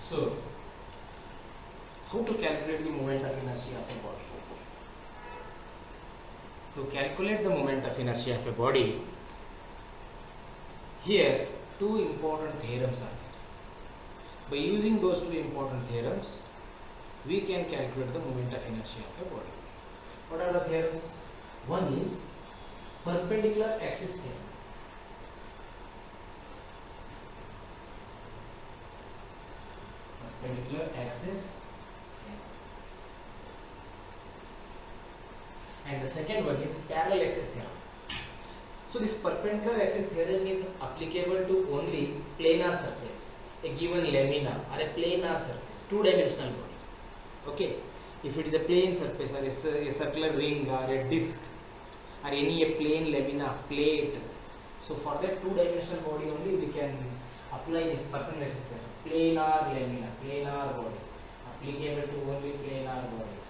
So, how to calculate the moment of inertia of a body? To calculate the moment of inertia of a body, here two important theorems are there. By using those two important theorems, we can calculate the moment of inertia of a body. What are the theorems? One is perpendicular axis theorem. Perpendicular axis theorem. And the second one is parallel axis theorem. So this perpendicular axis theorem is applicable to only planar surface, a given lamina or a planar surface, two-dimensional body. Okay, if it is a plane surface or a circular ring or a disc or any a plane lamina, plate, so for that two-dimensional body only we can apply this perpendicular axis theorem. Planar lamina, planar bodies, applicable to only planar bodies.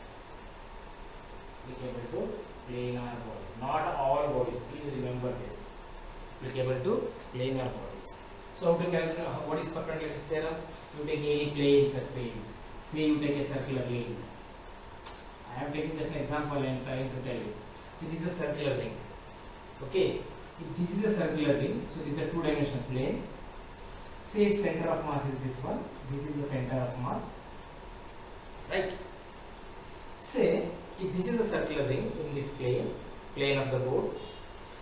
Applicable to planar bodies, not all bodies. Please remember this. Applicable to planar bodies. So how to calculate what is perpendicular axis theorem? You take any plane surface. Say you take a circular ring. I am taking just an example and trying to tell you. So this is a circular ring. Okay. If this is a circular ring, so this is a two-dimensional plane. Say its center of mass is this one. This is the center of mass. Right. Say if this is a circular ring in this plane of the board,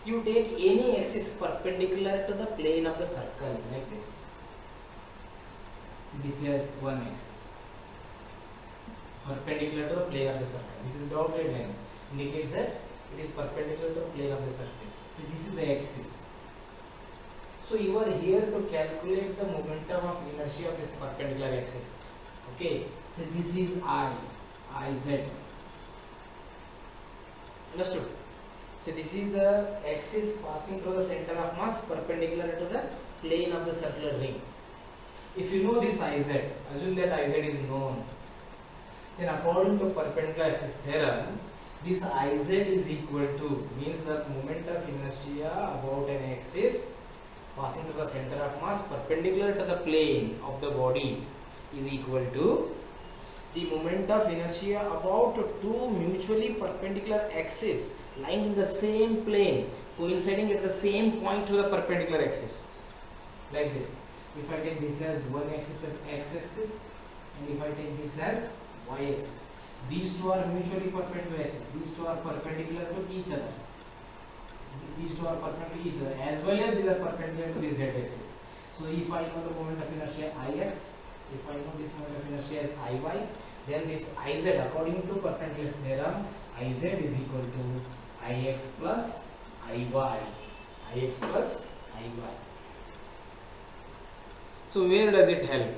you take any axis perpendicular to the plane of the circle like this. So this is one axis perpendicular to the plane of the circle. This is dotted line, indicates that it is perpendicular to the plane of the surface. So this is the axis. So you are here to calculate the momentum of inertia of this perpendicular axis. Okay. So this is Iz. Understood? So this is the axis passing through the center of mass perpendicular to the plane of the circular ring. If you know this Iz, assume that Iz is known, then according to perpendicular axis theorem, this Iz is equal to, means the moment of inertia about an axis passing through the center of mass perpendicular to the plane of the body is equal to the moment of inertia about two mutually perpendicular axes lying in the same plane, coinciding at the same point to the perpendicular axis. Like this. If I take this as one axis as x-axis, and if I take this as y-axis, these two are mutually perpendicular axes. These two are perpendicular to each other. These two are perpendicular to each other, as well as these are perpendicular to this z-axis. So if I know the moment of inertia Ix, if I know this moment of inertia as Iy, then this Iz, according to perpendicular theorem, Iz is equal to Ix plus Iy. Ix plus Iy. So where does it help?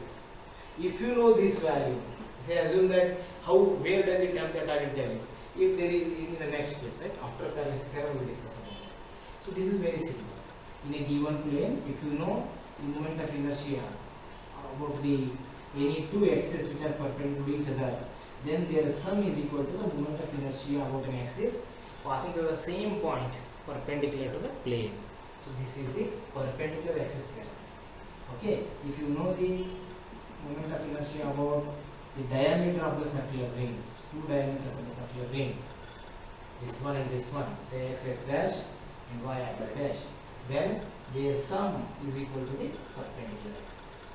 If you know this value, say assume that where does it help, that I will tell you. If there is in the next case, right? After parallel theorem we will discuss about it. So this is very simple. In a given plane, if you know the moment of inertia about the any two axes which are perpendicular to each other, then their sum is equal to the moment of inertia about an axis passing to the same point perpendicular to the plane. So this is the perpendicular axis theorem. Okay, if you know the moment of inertia about the diameter of the circular rings, two diameters of the circular ring, this one and this one, say x dash and y dash, then their sum is equal to the perpendicular axis.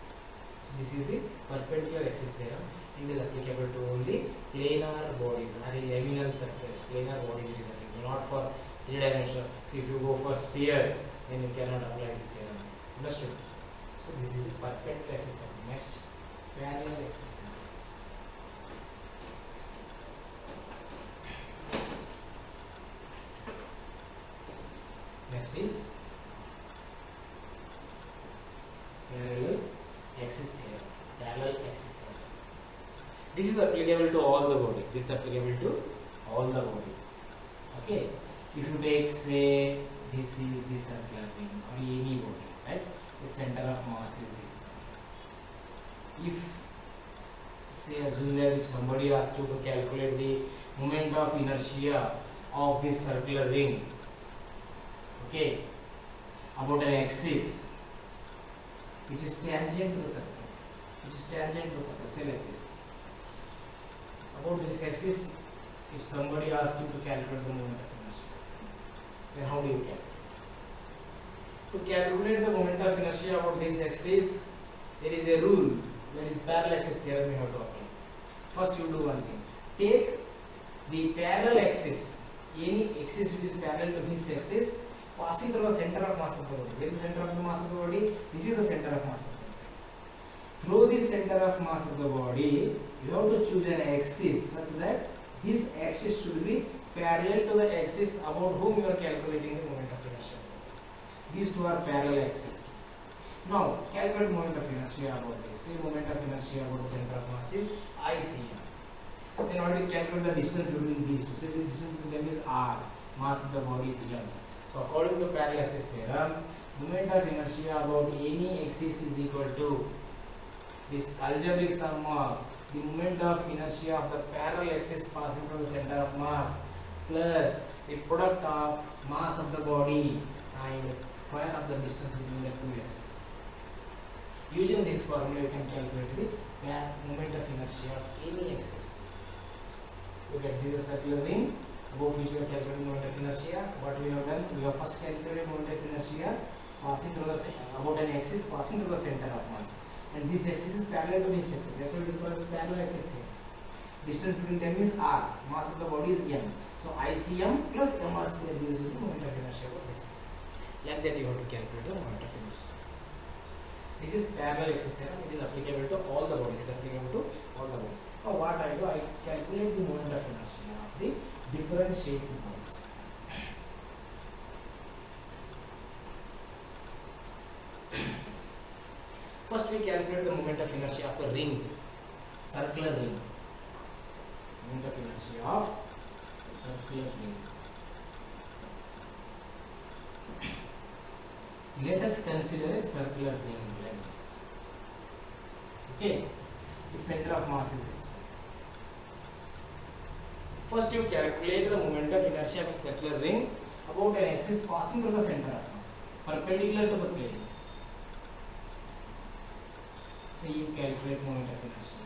So this is the perpendicular axis theorem. It is applicable to only planar bodies or a laminal surface. Planar bodies it is applicable, not for three-dimensional. If you go for sphere, then you cannot apply this theorem. Understood? So this is the perpendicular axis theorem. Next, parallel axis theorem. Next is parallel axis theorem. Parallel axis theorem. This is applicable to all the bodies. This is applicable to all the bodies. Okay. If you take, say, this is the circular ring or any body, right? The center of mass is this one. If, say, assume that if somebody asks you to calculate the moment of inertia of this circular ring, okay, about an axis which is tangent to the circle, which is tangent to the circle. Say like this. About this axis, if somebody asks you to calculate the moment of inertia, then how do you calculate? To calculate the moment of inertia about this axis, there is a rule, that is parallel axis theorem you have to apply. First you do one thing. Take the parallel axis, any axis which is parallel to this axis, passing through the center of mass of the body. Where is the center of the mass of the body? This is the center of mass of the body. Through this center of mass of the body, you have to choose an axis such that this axis should be parallel to the axis about whom you are calculating the moment of inertia. These two are parallel axes. Now, calculate moment of inertia about this. Say moment of inertia about the center of mass is ICM. Then already calculate the distance between these two. Say the distance between them is R. Mass of the body is M. So, according to parallel axis theorem, moment of inertia about any axis is equal to this algebraic sum of the moment of inertia of the parallel axis passing from the center of mass plus the product of mass of the body and square of the distance between the two axes. Using this formula, you can calculate the moment of inertia of any axis. Look at this is a circular ring about which we are calculating moment of inertia. What we have done, we have first calculated moment of inertia passing through the about an axis passing through the center of mass, and this axis is parallel to this axis. That's why it is called as parallel axis theorem. Distance between them is R. Mass of the body is M. So ICM plus MR square gives you the moment of inertia about this axis. Like that you have to calculate the moment of inertia. This is parallel axis theorem. It is applicable to all the bodies. It is applicable to all the bodies. Now what I do, I calculate the moment of inertia of the different shaped bodies. First we calculate the moment of inertia of a ring, circular ring. Moment of inertia of a circular ring. Let us consider a circular ring like this. Okay, its center of mass is this. First you calculate the moment of inertia of a circular ring about an axis passing through the center of mass, perpendicular to the plane. So you calculate moment of inertia.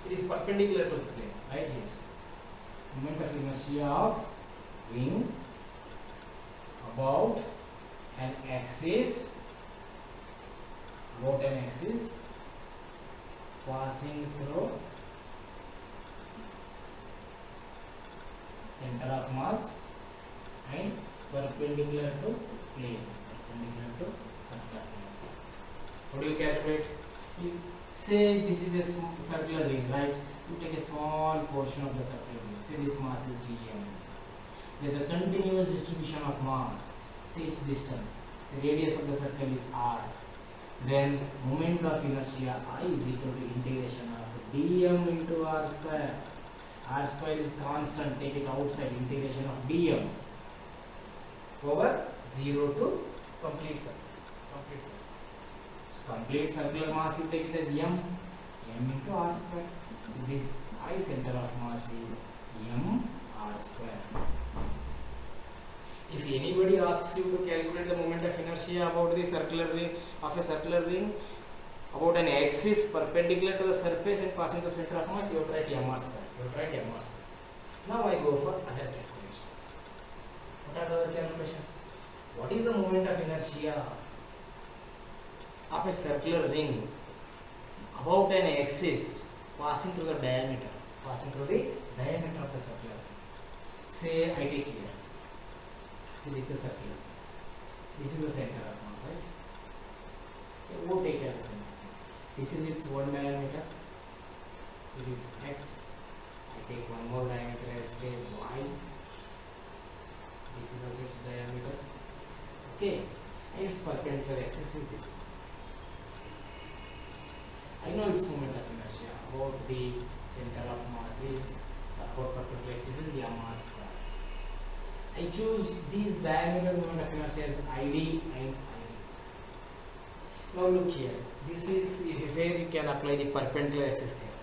It is perpendicular to the plane, right here. Moment of inertia of ring about an axis, passing through center of mass and perpendicular to plane, perpendicular to circular plane. How do you calculate? You say this is a circular ring, right? You take a small portion of the circular ring. Say this mass is dm. There is a continuous distribution of mass. Say its distance. Say radius of the circle is r. Then moment of inertia I is equal to integration of dm into r square. R square is constant. Take it outside. Integration of dm over 0 to complete circle. Complete circular mass you take it as m into r square. So this I center of mass is m r square. If anybody asks you to calculate the moment of inertia about the circular ring of a circular ring about an axis perpendicular to the surface and passing the center of mass, you have to write m r square. Now I go for other calculations. What are the other calculations? What is the moment of inertia of a circular ring about an axis passing through the diameter of the circular ring? Say I take here. See, this is circular. This is the center of mass, right? So we'll take care of the center. This is its one diameter. So it is x. I take one more diameter as say y. This is also its diameter. Okay, and its perpendicular axis is this. I know its moment of inertia about the center of mass is about perpendicular axis is m r square. I choose these diameter moment of inertia as id and id. Now look here. This is where you can apply the perpendicular axis theorem.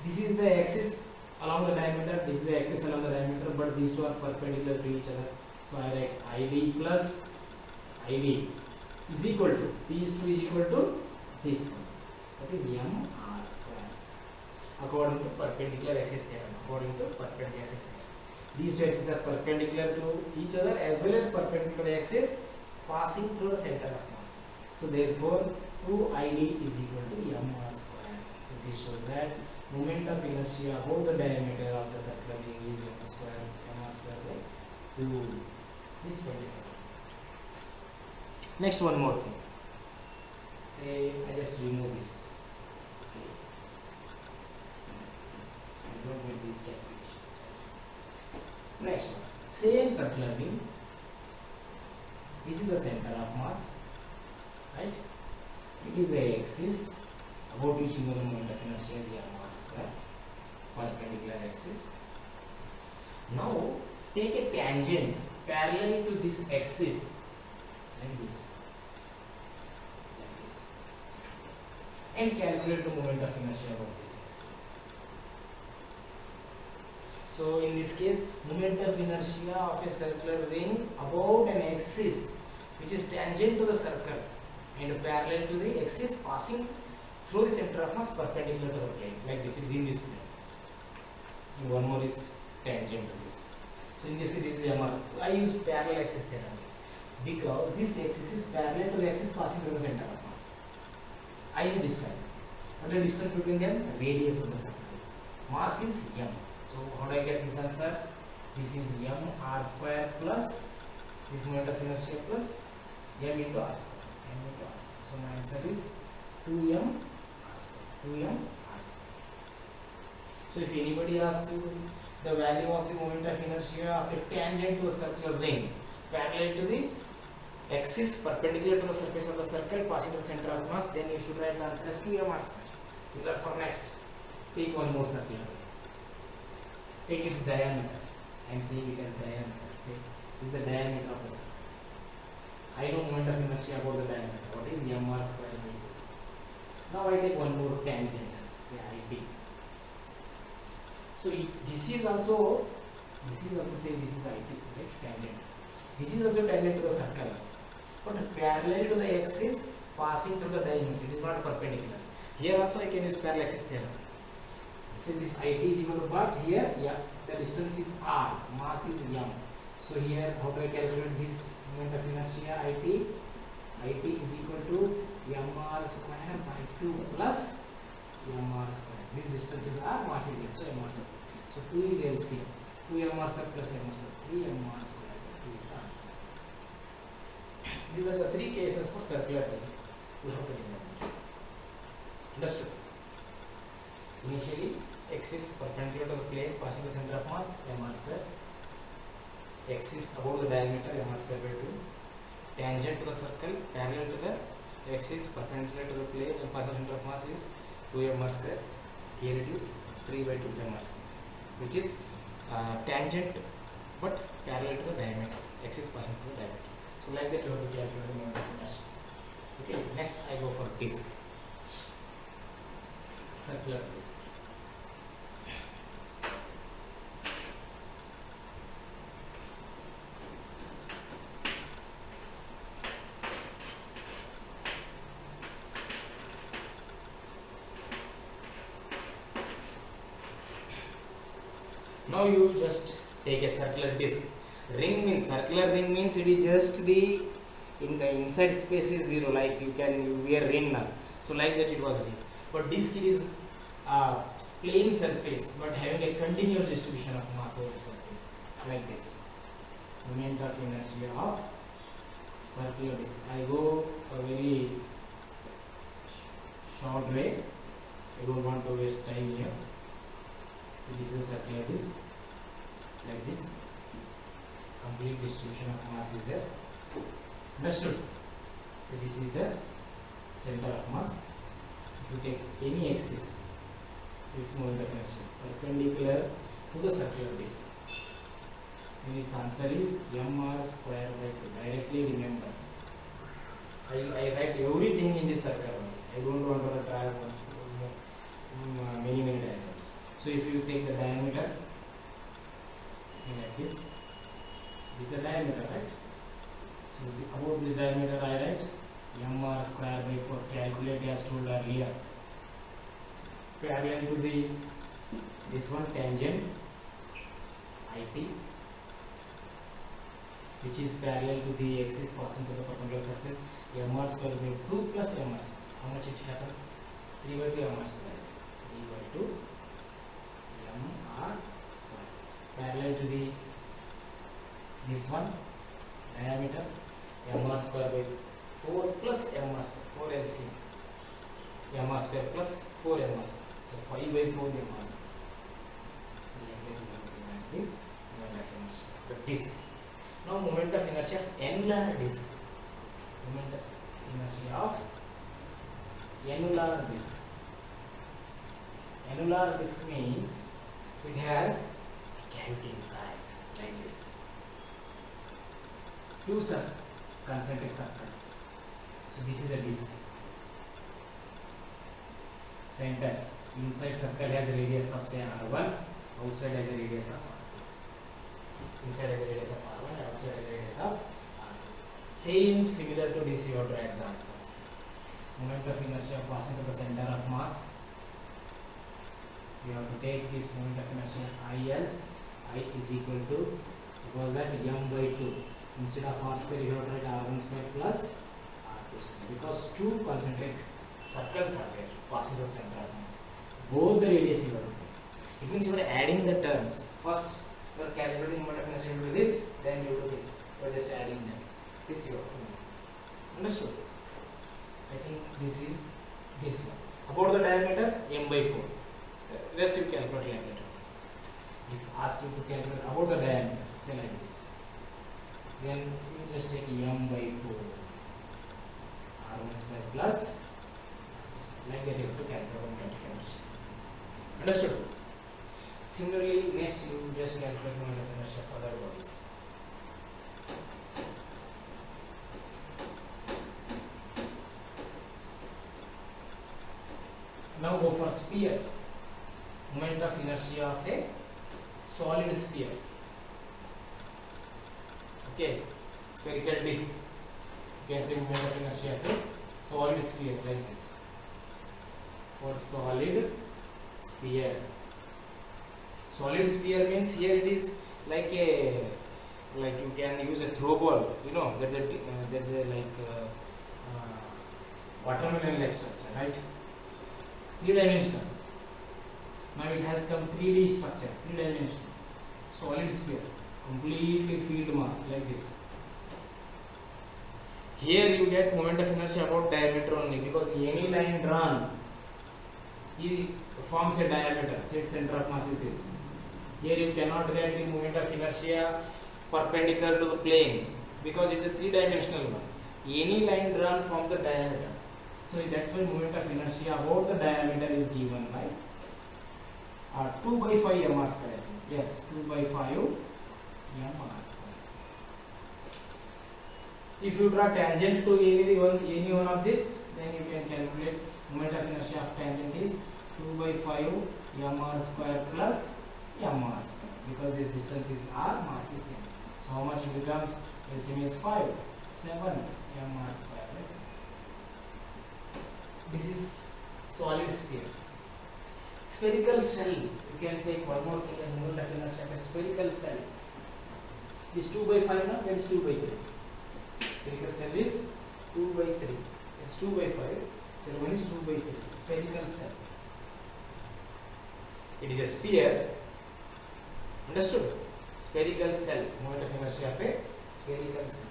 This is the axis along the diameter. This is the axis along the diameter, but these two are perpendicular to each other. So I write id plus id is equal to, these two is equal to this one, that is m r square, according to perpendicular axis theorem. According to perpendicular axis theorem, these two axes are perpendicular to each other as well as perpendicular to the axis passing through the center of mass. So therefore 2id is equal to mr square. So this shows that moment of inertia about the diameter of the circular ring is mr square by 2. This particular. Next, one more thing. Say I just remove this. Okay. So I don't make these calculations. Next one. Same circular ring. This is the center of mass, right? It is the axis about which you know the moment of inertia is mr square, perpendicular axis. Now take a tangent parallel to this axis like this, and calculate the moment of inertia about this axis. So in this case, moment of inertia of a circular ring about an axis which is tangent to the circle and parallel to the axis passing through the center of mass perpendicular to the plane, like this is in this plane. And one more is tangent to this. So in this case, this is MR. I use parallel axis theorem because this axis is parallel to the axis passing through the center of mass. I know this one. What is the distance between them? Radius of the circle. Mass is m. So how do I get this answer? This is m r square plus this moment of inertia plus m into r square. M into r square. So my answer is 2m r square. 2m r square. So if anybody asks you the value of the moment of inertia of a tangent to a circular ring parallel to the axis perpendicular to the surface of the circle passing to the center of mass, then you should write the answer as 2m r square. Similar for next. Take one more circular ring. Take its diameter. I am saying it as diameter. Say this is the diameter of the circle. I know moment of inertia about the diameter. What is m r square by 2? Now I take one more tangent. Say it. So this is also say this is it, right? Tangent. This is also tangent to the circle, but parallel to the axis passing through the diameter. It is not perpendicular. Here also I can use parallel axis theorem. Say this it is equal to, but here the distance is r, mass is m. So here how do I calculate this moment of inertia it? It is equal to mr square by 2 plus mr square. This distance is r, mass is m, so mr square. So 2 is LCM. 2 mr square plus m square. 3 mr square. These are the three cases for circular ring. We have to remember. Understood? Initially, axis perpendicular to the plane passing the center of mass mr square. Axis above the diameter mr square by 2. Tangent to the circle parallel to the axis perpendicular to the plane and passing the center of mass is 2 mr square. Here it is 3 by 2 mr square, which is tangent but parallel to the diameter. Axis passing through the diameter. So like that you have to calculate the moment of inertia. Okay, next I go for disk. Circular disk. Now you just take a circular disk. Ring means circular ring means it is just the inside space is 0, like you wear ring now. So like that it was ring. But disk it is plane surface but having a continuous distribution of mass over the surface like this. Moment of inertia of circular disk. I go a very short way. I don't want to waste time here. So this is circular disk like this. Complete distribution of mass is there. Understood? So this is the center of mass. If you take any axis, so its moment of inertia perpendicular to the circular disk, then its answer is mr square by 2. Directly remember. I write everything in this circle only. I don't want to try many diagrams. So if you take the diameter, see like this. This is the diameter, right? So about this diameter I write mr square by 4 calculate as told earlier. Parallel to the this one tangent IT, which is parallel to the axis passing through the perpendicular surface, mr square by 2 plus mr square. How much it happens? 3 by 2 mr square. 3 by 2 mr square. Parallel to the this one diameter, mr square by 4 plus mr square. 4 LCM. Mr square plus 4 mr square. So 5 by 4 mr square. So like that you have the moment of inertia. The disk. Now moment of inertia of annular disk. Moment of inertia of annular disk. Annular disk means it has a cavity inside like this. Two concentric circles. So this is a disk. Center. Inside circle has a radius of say r1, outside has a radius of r2. Inside has a radius of r1 and outside has a radius of r2. Same, similar to this, you have to write the answers. Moment of inertia passing to the center of mass. You have to take this moment of inertia I as I is equal to, because that m by 2. Instead of r square, you have to write r1 square plus r2 square, because two concentric circles are there passing through the center of mass. Both the radius you have to take. It means you are adding the terms. First, you are calculating moment of inertia into this, then you do this. You are just adding them. This you have to do. Understood? I think this is this one. About the diameter, m by 4. Rest you calculate like that. If ask you to calculate about the diameter, say like this. Then you just take m by 4. r1 square plus, like that you have to calculate moment of inertia. Understood? Similarly, next you just calculate moment of inertia for other bodies. Now go for sphere. Moment of inertia of a solid sphere. Okay, spherical disc. You can say moment of inertia of a solid sphere like this. For solid sphere. Solid sphere means here it is like a, like you can use a throw ball. You know, there's a watermelon like structure, right? 3-dimensional. Now it has come 3D structure, 3-dimensional. Solid sphere, completely field mass like this. Here you get moment of inertia about diameter only, because any line drawn forms a diameter. Say its center of mass is this. Here you cannot get the moment of inertia perpendicular to the plane, because it is a 3-dimensional one. Any line drawn forms a diameter. So that's why moment of inertia about the diameter is given by 2 by 5 mr square. Yes, 2 by 5 mr square. If you draw tangent to any one of this, then you can calculate moment of inertia of tangent is 2 by 5 mr square plus mr square, because this distance is r, mass is m. So how much it becomes? LCM is 5, 7 mr square. This is solid sphere. Spherical cell, you can take one more thing as moment of inertia of a spherical cell. This 2 by 5 now, that is 2 by 3. Spherical cell is 2 by 3. It's 2 by 5. The one is 2 by 3. Spherical cell. It is a sphere. Understood? Spherical cell. Moment of inertia of a spherical cell.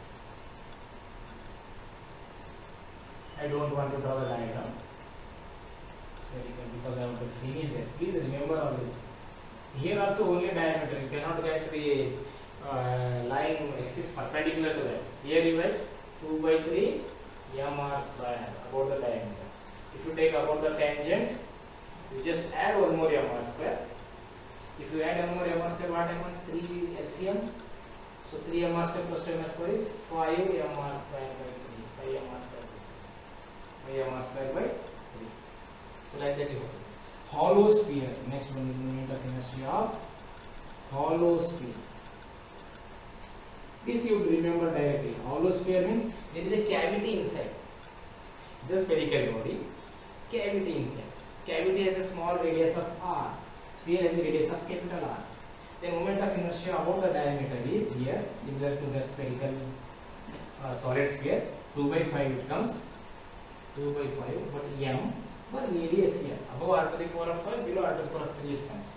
I don't want to draw the diagram. Spherical, because I want to finish it. Please remember all these things. Here also only diameter. You cannot get the line axis perpendicular to that. Here you write 2 by 3 mr square about the diameter. If you take about the tangent, you just add one more mr square. If you add one more mr square, what happens? 3 LCM. So 3 mr square plus 2 mr square is 5 mr square by 3. 5 mr square. 5 mr square by 3. So like that you have. Hollow sphere. Next one is moment of inertia of hollow sphere. This you remember directly. Hollow sphere means there is a cavity inside. It's a spherical body, cavity inside. Cavity has a small radius of r, sphere has a radius of capital R. The moment of inertia about the diameter is here, similar to the spherical solid sphere. 2 by 5 it comes, 2 by 5, but m, but radius here, above r to the power of 5, below r to the power of 3 it comes.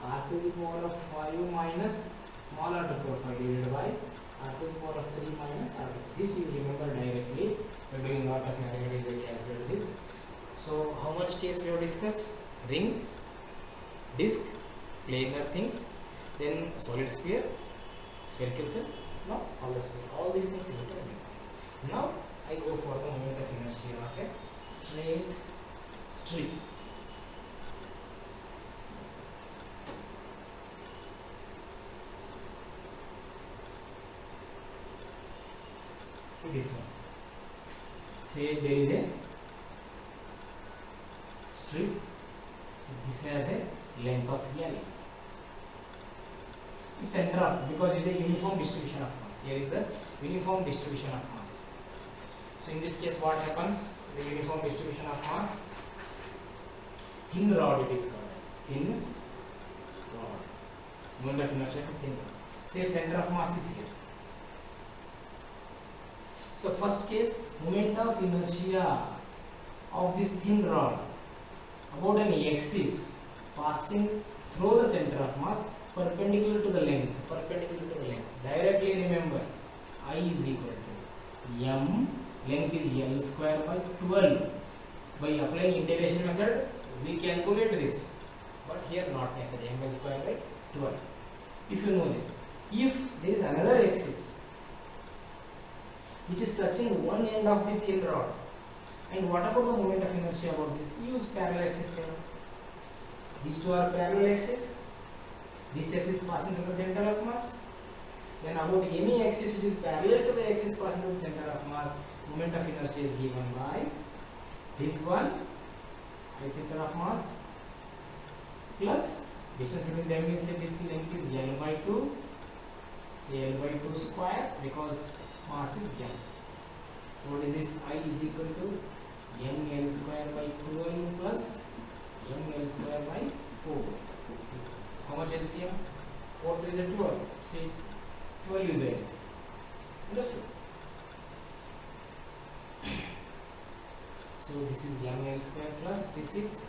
R to the power of 5 minus small r to the power of 5 divided by r to the power of 3 minus r to the. This you remember directly. We are doing a lot of mathematics, I calculate this. So how much case we have discussed? Ring, disc, planar things, then solid sphere, spherical cell. Now all these things interconnect. Now I go for the moment of inertia of a straight street. See this one. Say there is a strip. So this has a length of L. It's center of, because it is a uniform distribution of mass. Here is the uniform distribution of mass. So in this case, what happens? The uniform distribution of mass. Thin rod it is called as thin rod. Moment of inertia to thin rod. Say center of mass is here. So first case, moment of inertia of this thin rod about an axis passing through the center of mass perpendicular to the length. Directly remember, I is equal to m, length is L square by 12. By applying integration method, we calculate this, but here not necessary, ml square by 12. If you know this, if there is another axis which is touching one end of the thin rod, and what about the moment of inertia about this? Use parallel axis theorem. These two are parallel axis. This axis passing to the center of mass. Then about any axis which is parallel to the axis passing to the center of mass, moment of inertia is given by this one, the center of mass, plus distance between them is, say this length is L by 2, say L by 2 square, because mass is M. So what is this? I is equal to ml square by 12 plus ml square by 4. So how much LCM? 4 3 is 12. See, 12 is the LCM. Understood? So this is ml square plus this is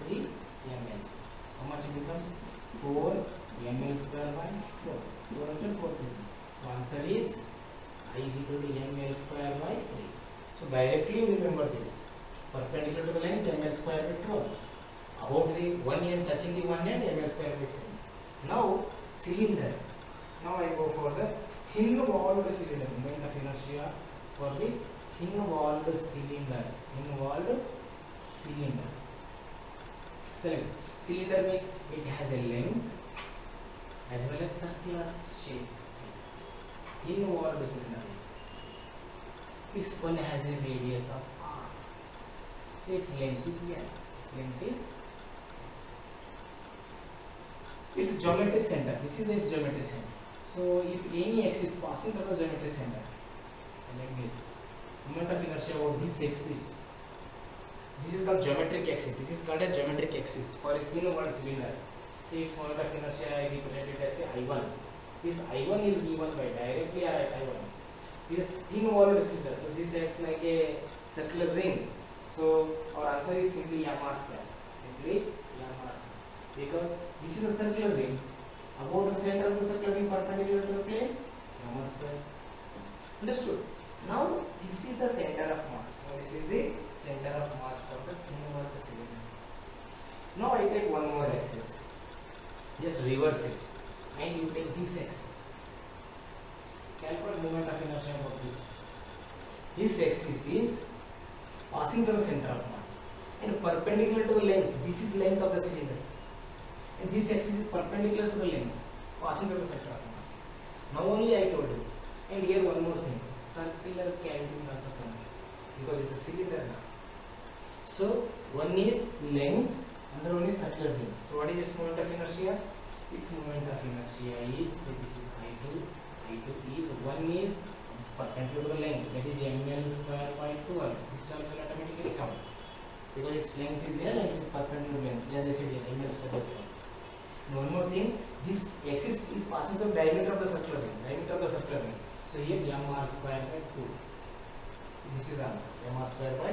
3 ml square. So how much it becomes? 4 ml square by 4. 4 into 4 is. So answer is I is equal to ml square by 3. So directly remember this. Perpendicular to the length, ml square by 12. About the one end touching the one end, ml square by 3. Now cylinder. Now I go for the thin walled cylinder. Moment of inertia for the thin walled cylinder. Thin walled cylinder. Cylinder means it has a length as well as circular shape. Thin walled cylinder. This one has a radius of r. So its length is here. Its length is. Its geometric center. This is its geometric center. So if any axis passing through the geometric center, so like this, moment of inertia about this axis. This is called geometric axis. This is called a geometric axis for a thin walled cylinder. See its moment of inertia, I represent it as I1. This I1 is given by directly I1. This thin walled cylinder. So this acts like a circular ring. So our answer is simply m_r square. Simply m_r square. Because this is a circular ring. About the center of the circular ring perpendicular to the plane, m_r square. Understood? Now this is the center of mass. Now this is the center of mass for the thin walled cylinder. Now I take one more axis. Just reverse it, and you take this axis. Calculate moment of inertia about this axis. This axis is passing through the center of mass and perpendicular to the length. This is length of the cylinder, and this axis is perpendicular to the length passing through the center of mass. Now only I told you. And here one more thing, circular cavity will also come because it's a cylinder now. So one is length, another one is circular ring. So what is its moment of inertia? Its moment of inertia is, so this is I2 is, one is perpendicular to the length, that is ml square by 12. This term will automatically come because its length is L and it is perpendicular to length. As I said here, ml square by 12. And one more thing, this axis is passing through diameter of the circular ring. Diameter of the circular ring. So here mr square by 2. So this is the answer. Mr square by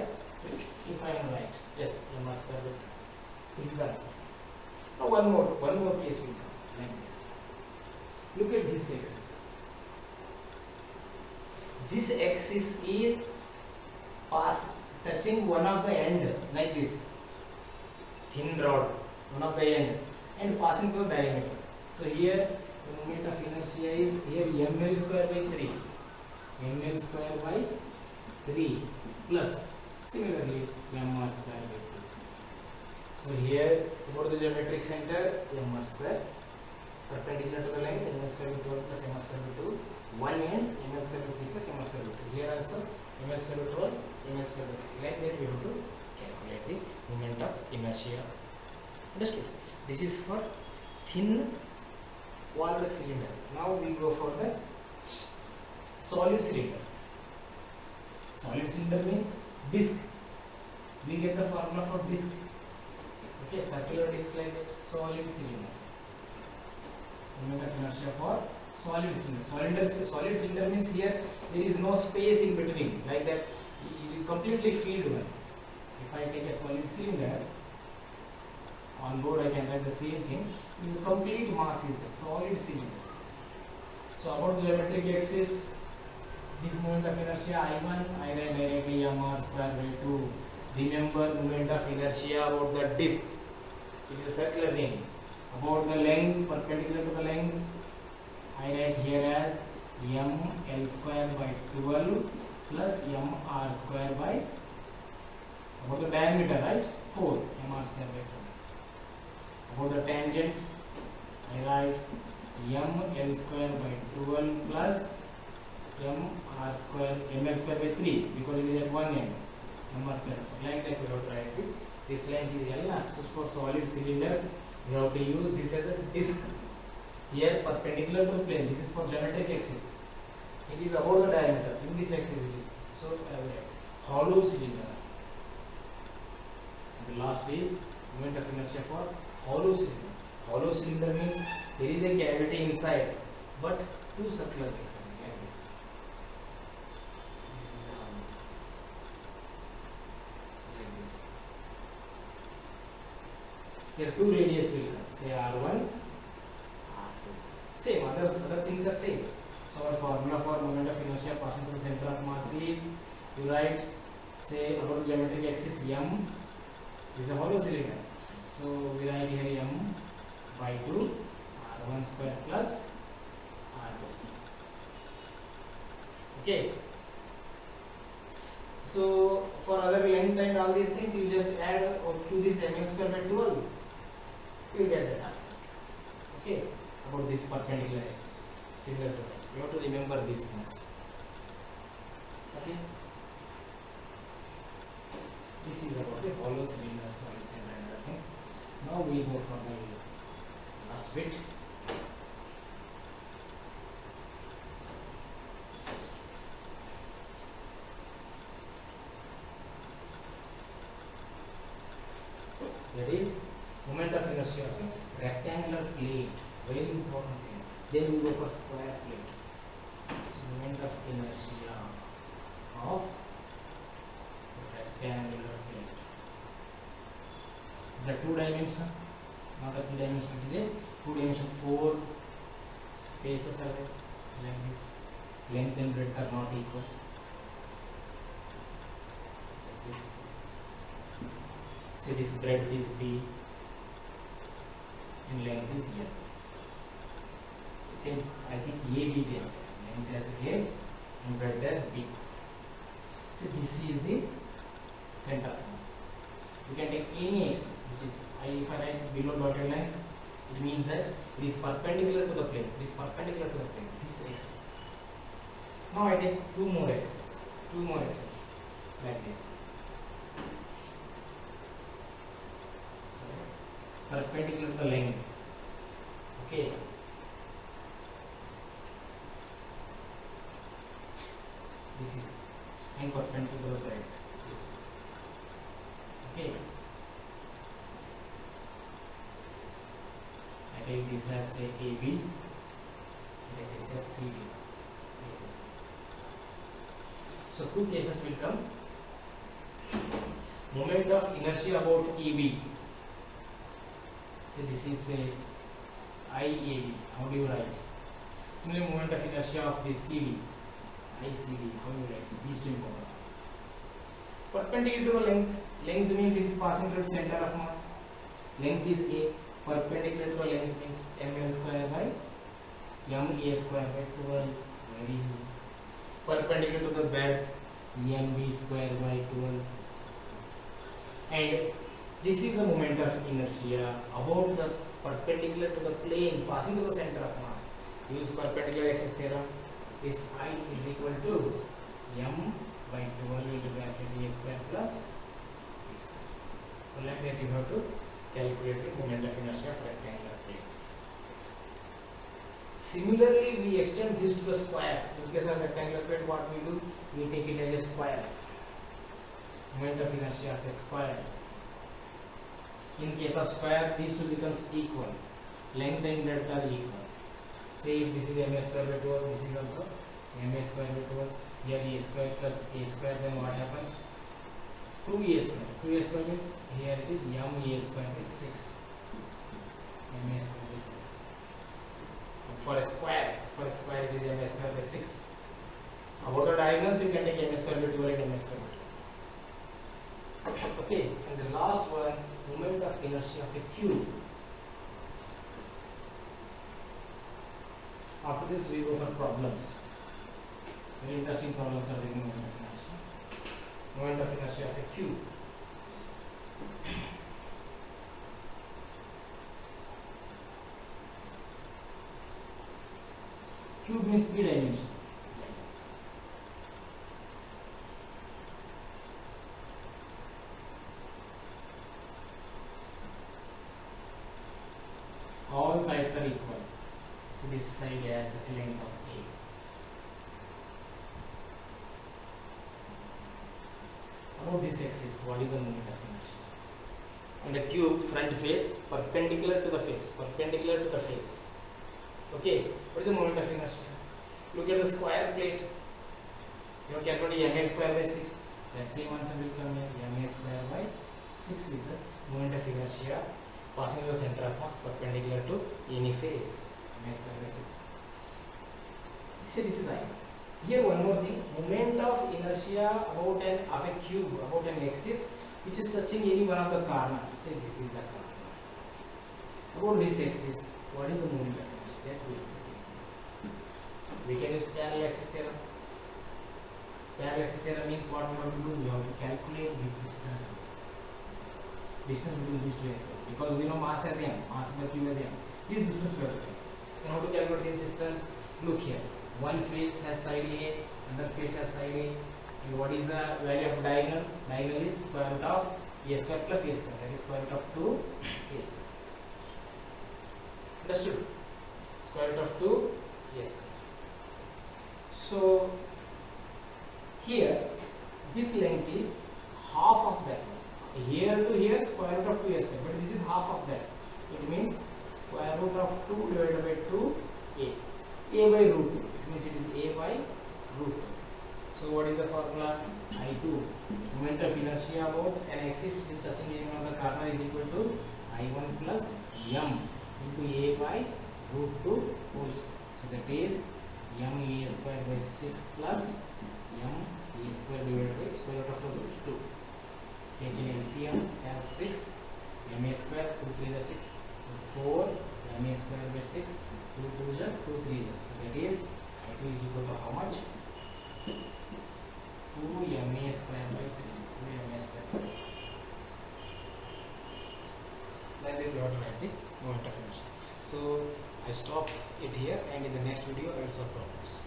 2. If I am right, yes, mr square by 2. This is the answer. Now one more case will come like this. Look at this axis. This axis is touching one of the end like this. Thin rod, one of the end, and passing through diameter. So here the moment of inertia is here ml square by 3. ml square by 3 plus similarly mr square by 2. So here go to the geometric center mr square perpendicular to the length ml square by 12 plus mr square by 2. One end ml square by 3 plus mr square by 2. Here also ml square by 12 ml square by 3. Like that we have to calculate the moment of inertia. Understood? This is for thin walled cylinder. Now we go for the solid cylinder. Solid cylinder means disc. We get the formula for disc. Okay, circular disc like that. Solid cylinder. Moment of inertia for solid cylinder. Solid cylinder means here there is no space in between. Like that, it is completely filled one. If I take a solid cylinder, on board I can write the same thing. The complete mass is the solid cylinder. So about geometric axis, this moment of inertia I1, I write directly mr square by 2. Remember moment of inertia about the disc. It is a circular ring. About the length, perpendicular to the length, I write here as ml square by 12 plus mr square by, about the diameter, right? 4, mr square by 4. About the tangent, I write ml square by 12 plus mr square, ml square by 3 because it is at one end, mr square. Like that we have to write it. This length is L. So for solid cylinder, we have to use this as a disc. Here perpendicular to the plane. This is for geometric axis. It is about the diameter. In this axis it is. So hollow cylinder. The last is moment of inertia for hollow cylinder. Hollow cylinder means there is a cavity inside, but two circular rings like this. This is the hollow cylinder. Like this. Here two radius will come. Say R1, R2. Same. Other things are same. So our formula for moment of inertia passing through the center of mass is, you write, say about the geometric axis, m is a hollow cylinder. So we write here m by 2 r1 square plus r2 square. Okay. So for other length and all these things, you just add to this ml square by 12. You will get that answer. Okay. About this perpendicular axis, similar to that. You have to remember these things. Okay. This is about the hollow cylinder, solid cylinder, and other things. Now we go for the last bit. That is moment of inertia of a rectangular plate. Very important thing. Then we go for square plate. So moment of inertia of rectangular plate. The two dimensional, not a three dimensional. It is a two dimensional. 4 faces are there. So like this. Length and breadth are not equal. Like this. Say this breadth is B and length is L. Hence, I think AB there. Length as A and breadth as B. So this is the center of mass. You can take any axis, which is, if I write below dotted lines, it means that it is perpendicular to the plane. It is perpendicular to the plane. This axis. Now I take two more axes, like this. Perpendicular to the length. Okay. take this as say AB, take this as CD. This axis. So two cases will come. Moment of inertia about EB. So this is say IAB. How do you write? Similarly, moment of inertia of this CD, ICD. How do you write? These two important things. Perpendicular to the length. Length means it is passing through the center of mass. Length is A. Perpendicular to the length means ml square by ma square by 12. Very easy. Perpendicular to the bed, mb square by 12. And this is the moment of inertia about the perpendicular to the plane passing to the center of mass. Use perpendicular axis theorem. This I is equal to m by 12 into bracket a square plus b square. So like that you have to calculate the moment of inertia of rectangular plane. Similarly, we extend this to the square. In case of rectangular plane, what we do? We take it as a square. Moment of inertia of a square. In case of square, these two becomes equal. Length and breadth are equal. Say if this is ma square by 12, this is also ma square by 12. Here a square plus a square, then what happens? 2a square. 2a square means here it is ma square by 6. Ma square by 6. For a square it is ma square by 6. About the diagonals, you can take ma square by 12 and ma square by 12. Okay, and the last one, moment of inertia of a cube. After this, we go for problems. Very interesting problems are taking moment of inertia. Moment of inertia of a cube. Cube means 3 dimension. All sides are equal. So this side has a length of A. So about this axis, what is the moment of inertia? On the cube, front face perpendicular to the face. Perpendicular to the face. Okay, what is the moment of inertia? Look at the square plate. You have calculated ma square by 6. That same answer will come here. Ma square by 6 is the moment of inertia passing through the center of mass perpendicular to any face. Ma square by 6. Say this is I. Here one more thing. Moment of inertia about a cube, about an axis which is touching any one of the corner. Say this is the corner. About this axis, what is the moment of inertia? That we can use parallel axis theorem. Parallel axis theorem means what we have to do? We have to calculate this distance. Distance between these two axes. Because we know mass as m, mass of the cube as m. This distance we have to calculate. And how to calculate this distance? Look here. One face has side A, another face has side A. And what is the value of diagonal? Diagonal is square root of a square plus a square. That is square root of 2 a square. Understood? Square root of 2 a square. So here this length is half of that. Here to here square root of 2 a square, but this is half of that. It means square root of 2 divided by 2 a. A by root 2. It means it is a by root 2. So what is the formula? I2. Moment of inertia about an axis which is touching any one of the corner is equal to I1 plus m into a by root 2 whole square. So that is m a square by 6 plus m a square divided by square root of 2. Taking LCM as 6, ma square 2 3 is 6, so 4 ma square by 6, 2 2 is 2 3 is. So that is I2 is equal to how much? 2 ma square by 3. 2 ma square by 3. Then we have to write the moment of inertia. So I stop it here, and in the next video I will solve problems.